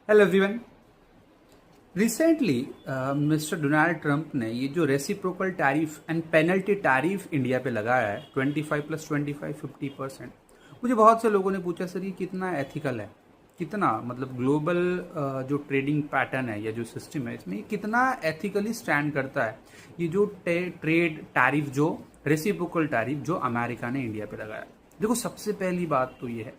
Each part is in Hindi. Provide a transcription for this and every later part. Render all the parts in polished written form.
Hello everyone. Recently mister Donald Trump ने ये जो reciprocal tariff and penalty tariff India पे लगाया है 25+25 50%। मुझे बहुत से लोगों ने पूछा सर ये कितना एथिकल है, कितना मतलब ग्लोबल जो ट्रेडिंग पैटर्न है या जो सिस्टम है इसमें ये कितना एथिकली स्टैंड करता है। ये जो ट्रेड टैरिफ जो रेसिप्रोकल टैरिफ जो अमेरिका ने इंडिया पे लगाया। देखो सबसे पहली बात तो ये है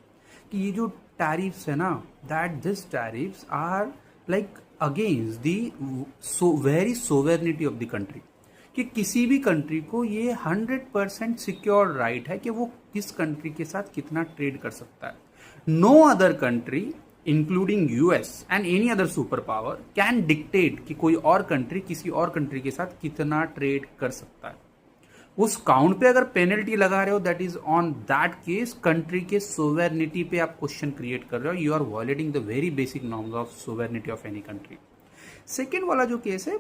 कि ये जो टैरिफ्स है ना, that this tariffs are like against the very sovereignty of the country, कि किसी भी कंट्री को ये 100% सिक्योर राइट है कि वो किस कंट्री के साथ कितना ट्रेड कर सकता है। No other country including US and any other super power can dictate कि कोई और कंट्री किसी और कंट्री के साथ कितना ट्रेड कर सकता है। उस काउंट पे अगर पेनल्टी लगा रहे हो, that is on that case country के सोवेरिनिटी पे आप क्वेश्चन क्रिएट कर रहे हो। You are violating the very basic norms of sovereignty of any country. Second वाला जो केस है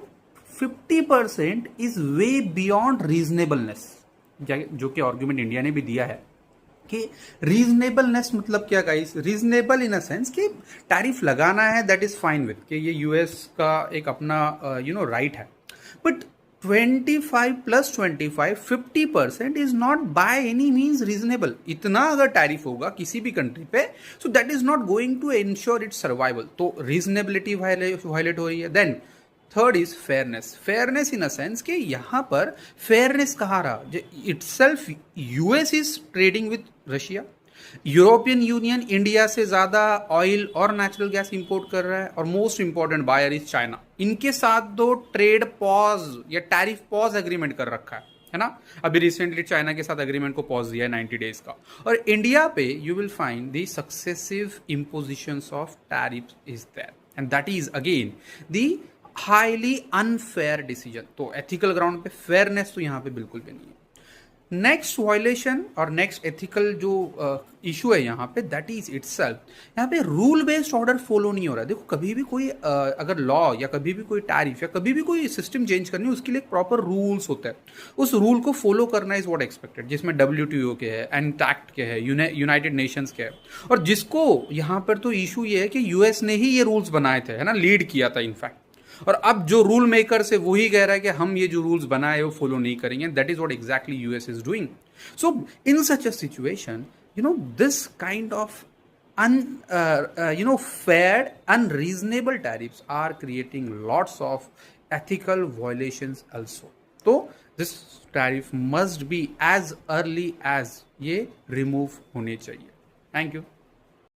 50% इज वे बियॉन्ड रीजनेबलनेस, जो कि आर्ग्यूमेंट इंडिया ने भी दिया है कि रीजनेबलनेस मतलब क्या guys, reasonable in a sense कि टैरिफ लगाना है दैट इज फाइन विद कि ये यूएस का एक अपना राइट है, but 25+25 50% is not by any means reasonable. इतना अगर टैरिफ होगा किसी भी कंट्री पे, so that is not going to ensure its survival, तो रीजनेबिलिटी वायलेट हो रही है। Then third is fairness. Fairness in a sense कि यहां पर फेयरनेस कहाँ रहा, itself US is trading with Russia, European Union India से ज्यादा ऑयल और नेचुरल गैस इंपोर्ट कर रहा है, और most important buyer is China. इनके साथ दो ट्रेड पॉज या टैरिफ पॉज एग्रीमेंट कर रखा है ना। अभी रिसेंटली चाइना के साथ एग्रीमेंट को पॉज दिया है 90 डेज का। और इंडिया पे you will find the successive impositions of tariff is there, and that is again the highly unfair decision. तो एथिकल ग्राउंड पे फेयरनेस तो यहां पे बिल्कुल भी नहीं है। नेक्स्ट वायलेशन और नेक्स्ट एथिकल जो इशू है यहाँ पे, दैट इज इटसेल्फ यहाँ पे रूल बेस्ड ऑर्डर फॉलो नहीं हो रहा है। देखो कभी भी कोई अगर लॉ या कभी भी कोई टैरिफ या कभी भी कोई सिस्टम चेंज करनी है, उसके लिए एक प्रॉपर रूल्स होता है। उस रूल को फॉलो करना इज व्हाट एक्सपेक्टेड, जिसमें WTO के है, एनटैक्ट के है, यूनाइटेड नेशंस के है। और जिसको यहाँ पर तो इशू ये है कि यूएस ने ही ये रूल्स बनाए थे, है ना, लीड किया था इनफैक्ट। और अब जो रूल मेकर से वही कह रहा है कि हम ये जो रूल्स बनाए वो फॉलो नहीं करेंगे। That is what exactly US is doing. So in such a situation, this kind of fair unreasonable tariffs are creating lots of ethical violations also. So this tariff must be as early as ये remove होने चाहिए। Thank you.